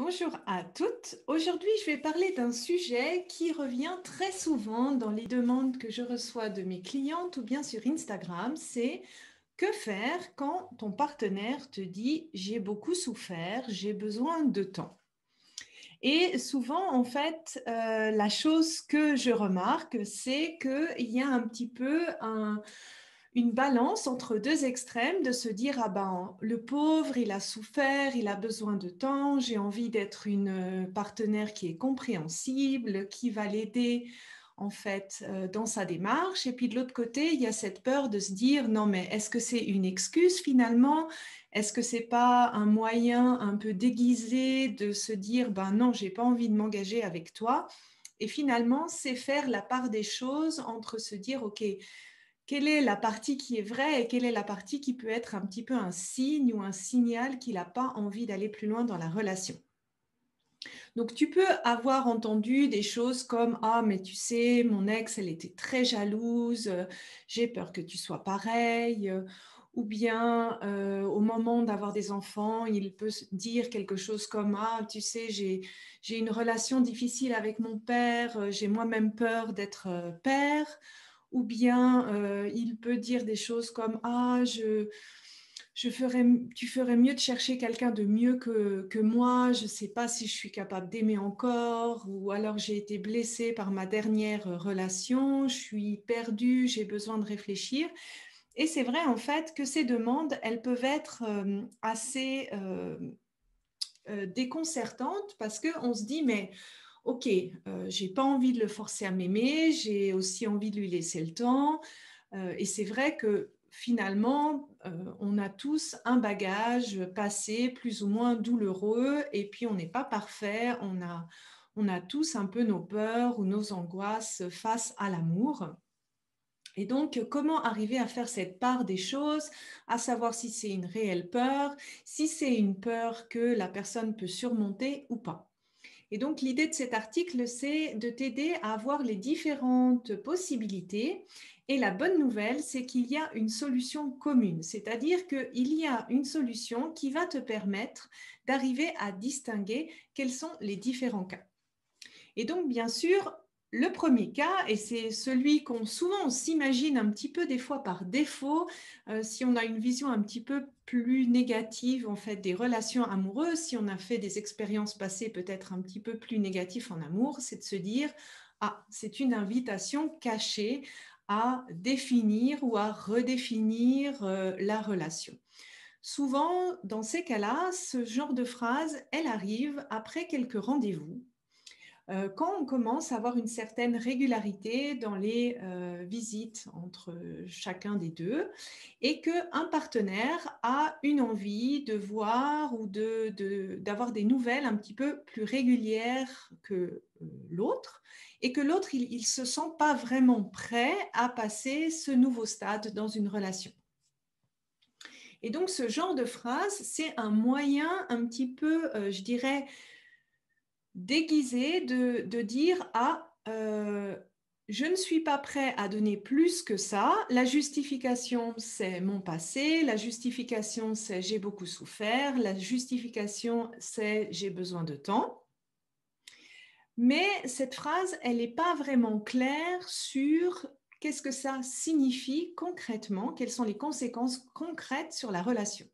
Bonjour à toutes. Aujourd'hui, je vais parler d'un sujet qui revient très souvent dans les demandes que je reçois de mes clientes ou bien sur Instagram. C'est que faire quand ton partenaire te dit j'ai beaucoup souffert, j'ai besoin de temps. Et souvent, en fait, la chose que je remarque, c'est qu'il y a un petit peu une balance entre deux extrêmes, de se dire, ah ben, le pauvre, il a souffert, il a besoin de temps, j'ai envie d'être une partenaire qui est compréhensible, qui va l'aider en fait dans sa démarche. Et puis de l'autre côté, il y a cette peur de se dire, non mais est-ce que c'est une excuse finalement? Est-ce que c'est pas un moyen un peu déguisé de se dire, ben non, j'ai pas envie de m'engager avec toi? Et finalement, c'est faire la part des choses entre se dire, OK, quelle est la partie qui est vraie et quelle est la partie qui peut être un petit peu un signe ou un signal qu'il n'a pas envie d'aller plus loin dans la relation. Donc, tu peux avoir entendu des choses comme ah, mais tu sais, mon ex, elle était très jalouse, j'ai peur que tu sois pareil. Ou bien, au moment d'avoir des enfants, il peut se dire quelque chose comme ah, tu sais, j'ai une relation difficile avec mon père, j'ai moi-même peur d'être père. Ou bien, il peut dire des choses comme ah, tu ferais mieux de chercher quelqu'un de mieux que moi, je ne sais pas si je suis capable d'aimer encore, ou alors j'ai été blessée par ma dernière relation, je suis perdue, j'ai besoin de réfléchir. Et c'est vrai en fait que ces demandes, elles peuvent être assez déconcertantes parce qu'on se dit, mais ok, j'ai pas envie de le forcer à m'aimer, j'ai aussi envie de lui laisser le temps. Et c'est vrai que finalement, on a tous un bagage passé plus ou moins douloureux et puis on n'est pas parfait, on a tous un peu nos peurs ou nos angoisses face à l'amour. Et donc, comment arriver à faire cette part des choses, à savoir si c'est une réelle peur, si c'est une peur que la personne peut surmonter ou pas. Et donc, l'idée de cet article, c'est de t'aider à avoir les différentes possibilités. Et la bonne nouvelle, c'est qu'il y a une solution commune, c'est-à-dire qu'il y a une solution qui va te permettre d'arriver à distinguer quels sont les différents cas. Et donc, bien sûr, le premier cas, et c'est celui qu'on souvent on s'imagine un petit peu des fois par défaut, si on a une vision un petit peu plus négative en fait des relations amoureuses, si on a fait des expériences passées peut-être un petit peu plus négatives en amour, c'est de se dire ah, c'est une invitation cachée à définir ou à redéfinir la relation. Souvent, dans ces cas-là, ce genre de phrase, elle arrive après quelques rendez-vous quand on commence à avoir une certaine régularité dans les visites entre chacun des deux et qu'un partenaire a une envie de voir ou d'avoir des nouvelles un petit peu plus régulières que l'autre et que l'autre, il ne se sent pas vraiment prêt à passer ce nouveau stade dans une relation. Et donc, ce genre de phrase, c'est un moyen un petit peu, je dirais, déguisé de dire ah, je ne suis pas prêt à donner plus que ça. La justification, c'est mon passé. La justification, c'est j'ai beaucoup souffert. La justification, c'est j'ai besoin de temps. Mais cette phrase, elle n'est pas vraiment claire sur qu'est-ce que ça signifie concrètement, quelles sont les conséquences concrètes sur la relation.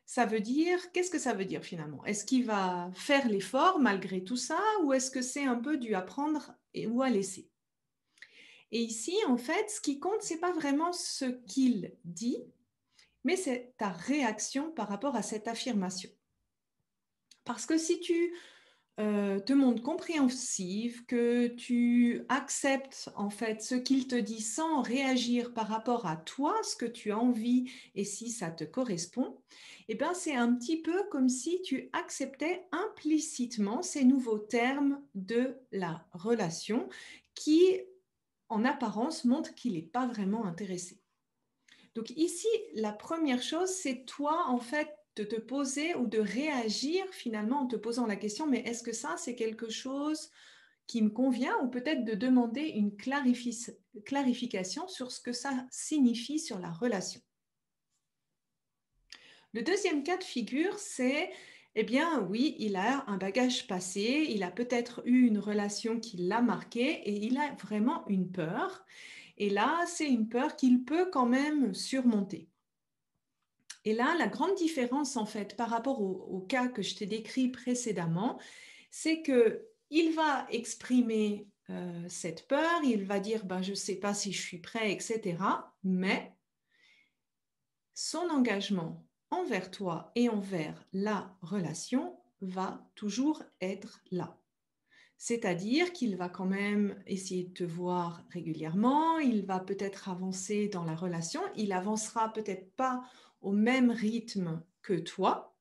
Ça veut dire, qu'est-ce que ça veut dire finalement? Est-ce qu'il va faire l'effort malgré tout ça ou est-ce que c'est un peu du apprendre ou à laisser? Et ici, en fait, ce qui compte, c'est pas vraiment ce qu'il dit, mais c'est ta réaction par rapport à cette affirmation. Parce que si tu te montres compréhensive, que tu acceptes en fait ce qu'il te dit sans réagir par rapport à toi, ce que tu as envie et si ça te correspond, eh ben c'est un petit peu comme si tu acceptais implicitement ces nouveaux termes de la relation qui, en apparence, montrent qu'il n'est pas vraiment intéressé. Donc ici, la première chose, c'est toi, en fait, de te poser ou de réagir finalement en te posant la question, mais est-ce que ça, c'est quelque chose qui me convient ou peut-être de demander une clarification sur ce que ça signifie sur la relation. Le deuxième cas de figure, c'est Eh bien, oui, il a un bagage passé, il a peut-être eu une relation qui l'a marqué et il a vraiment une peur. Et là, c'est une peur qu'il peut quand même surmonter. Et là, la grande différence, en fait, par rapport au cas que je t'ai décrit précédemment, c'est que il va exprimer cette peur, il va dire ben, je ne sais pas si je suis prêt, etc. Mais son engagement envers toi et envers la relation va toujours être là. C'est-à-dire qu'il va quand même essayer de te voir régulièrement, il va peut-être avancer dans la relation, il avancera peut-être pas au même rythme que toi,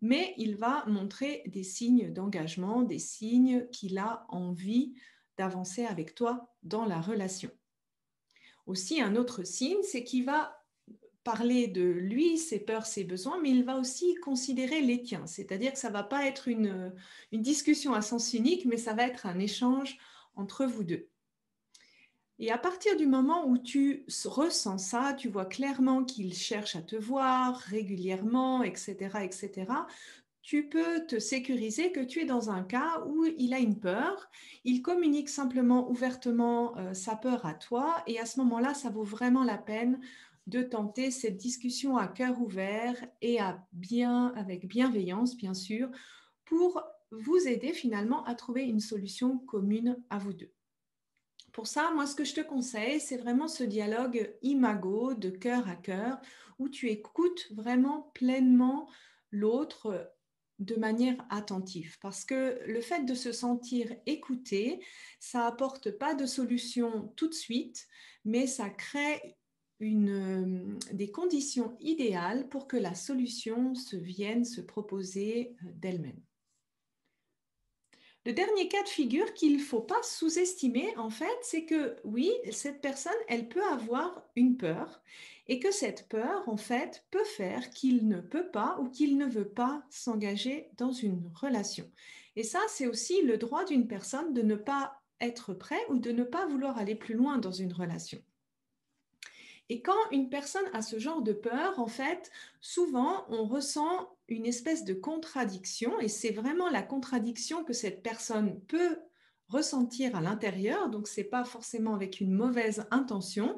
mais il va montrer des signes d'engagement, des signes qu'il a envie d'avancer avec toi dans la relation. Aussi, un autre signe, c'est qu'il va parler de lui, ses peurs, ses besoins, mais il va aussi considérer les tiens. C'est-à-dire que ça ne va pas être une discussion à sens unique, mais ça va être un échange entre vous deux. Et à partir du moment où tu ressens ça, tu vois clairement qu'il cherche à te voir régulièrement, etc., etc., tu peux te sécuriser que tu es dans un cas où il a une peur, il communique simplement ouvertement sa peur à toi et à ce moment-là, ça vaut vraiment la peine de tenter cette discussion à cœur ouvert et avec bienveillance, bien sûr, pour vous aider finalement à trouver une solution commune à vous deux. Pour ça, moi, ce que je te conseille, c'est vraiment ce dialogue imago, de cœur à cœur, où tu écoutes vraiment pleinement l'autre de manière attentive. Parce que le fait de se sentir écouté, ça apporte pas de solution tout de suite, mais ça crée des conditions idéales pour que la solution vienne se proposer d'elle-même. Le dernier cas de figure qu'il ne faut pas sous-estimer, en fait, c'est que oui, cette personne, elle peut avoir une peur et que cette peur, en fait, peut faire qu'il ne peut pas ou qu'il ne veut pas s'engager dans une relation. Et ça, c'est aussi le droit d'une personne de ne pas être prêt ou de ne pas vouloir aller plus loin dans une relation. Et quand une personne a ce genre de peur, en fait, souvent, on ressent une espèce de contradiction, et c'est vraiment la contradiction que cette personne peut ressentir à l'intérieur, donc ce n'est pas forcément avec une mauvaise intention,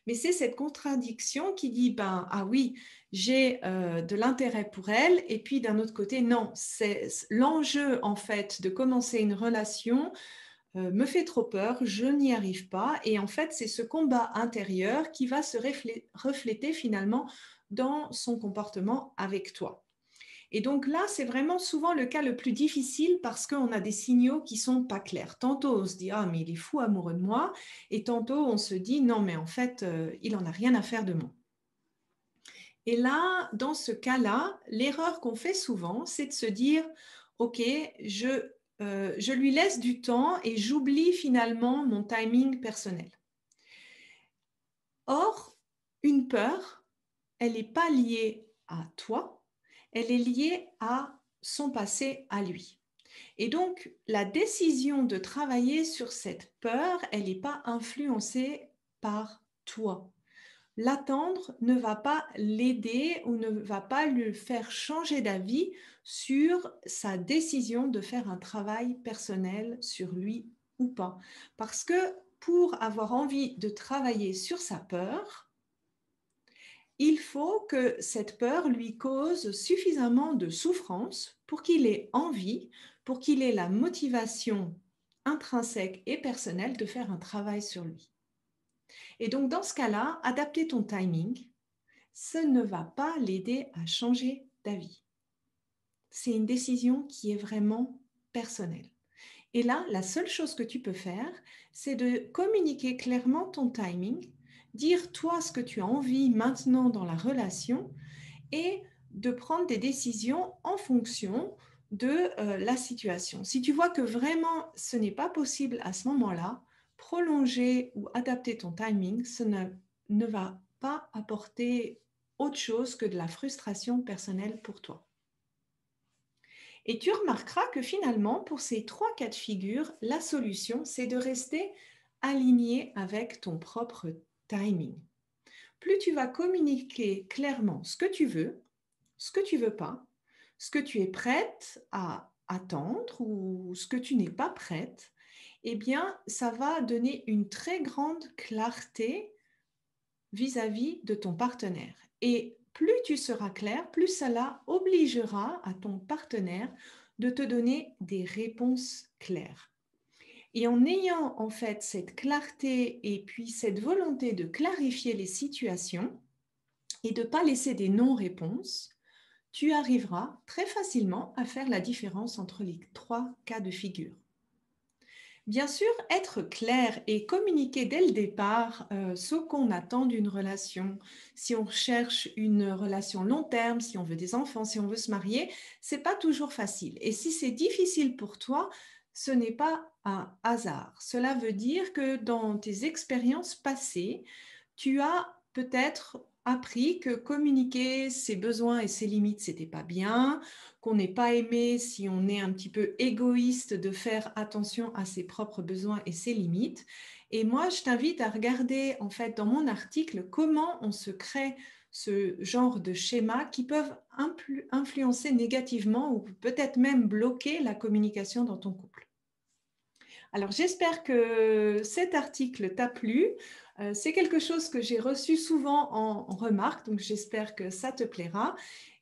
mais c'est cette contradiction qui dit, ben, ah oui, j'ai de l'intérêt pour elle, et puis d'un autre côté, non, c'est l'enjeu, en fait, de commencer une relation me fait trop peur, je n'y arrive pas. Et en fait, c'est ce combat intérieur qui va se refléter finalement dans son comportement avec toi. Et donc là, c'est vraiment souvent le cas le plus difficile parce qu'on a des signaux qui sont pas clairs. Tantôt, on se dit, ah, mais il est fou amoureux de moi. Et tantôt, on se dit, non, mais en fait, il en a rien à faire de moi. Et là, dans ce cas-là, l'erreur qu'on fait souvent, c'est de se dire, OK, je lui laisse du temps et j'oublie finalement mon timing personnel. Or, une peur, elle n'est pas liée à toi, elle est liée à son passé à lui. Et donc, la décision de travailler sur cette peur, elle n'est pas influencée par toi. L'attendre ne va pas l'aider ou ne va pas lui faire changer d'avis sur sa décision de faire un travail personnel sur lui ou pas. Parce que pour avoir envie de travailler sur sa peur, il faut que cette peur lui cause suffisamment de souffrance pour qu'il ait envie, pour qu'il ait la motivation intrinsèque et personnelle de faire un travail sur lui. Et donc, dans ce cas-là, adapter ton timing, ça ne va pas l'aider à changer d'avis. C'est une décision qui est vraiment personnelle. Et là, la seule chose que tu peux faire, c'est de communiquer clairement ton timing, dire toi ce que tu as envie maintenant dans la relation et de prendre des décisions en fonction de la situation. Si tu vois que vraiment ce n'est pas possible à ce moment-là, prolonger ou adapter ton timing, ce ne va pas apporter autre chose que de la frustration personnelle pour toi. Et tu remarqueras que finalement, pour ces 3 cas de figure, la solution, c'est de rester aligné avec ton propre timing. Plus tu vas communiquer clairement ce que tu veux pas, ce que tu es prête à attendre ou ce que tu n'es pas prête, eh bien, ça va donner une très grande clarté vis-à-vis de ton partenaire. Et plus tu seras clair, plus cela obligera à ton partenaire de te donner des réponses claires. Et en ayant en fait cette clarté et puis cette volonté de clarifier les situations et de ne pas laisser des non-réponses, tu arriveras très facilement à faire la différence entre les trois cas de figure. Bien sûr, être clair et communiquer dès le départ ce qu'on attend d'une relation, si on cherche une relation long terme, si on veut des enfants, si on veut se marier, c'est pas toujours facile. Et si c'est difficile pour toi, ce n'est pas un hasard. Cela veut dire que dans tes expériences passées, tu as peut-être appris que communiquer ses besoins et ses limites, c'était pas bien, qu'on n'est pas aimé si on est un petit peu égoïste de faire attention à ses propres besoins et ses limites. Et moi, je t'invite à regarder en fait dans mon article comment on se crée ce genre de schémas qui peuvent influencer négativement ou peut-être même bloquer la communication dans ton couple. Alors, j'espère que cet article t'a plu. C'est quelque chose que j'ai reçu souvent en remarque, donc j'espère que ça te plaira.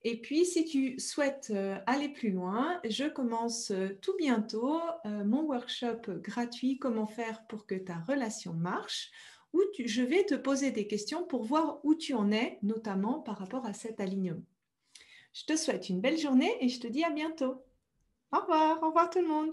Et puis, si tu souhaites aller plus loin, je commence tout bientôt mon workshop gratuit Comment faire pour que ta relation marche, où je vais te poser des questions pour voir où tu en es, notamment par rapport à cet alignement. Je te souhaite une belle journée et je te dis à bientôt. Au revoir tout le monde.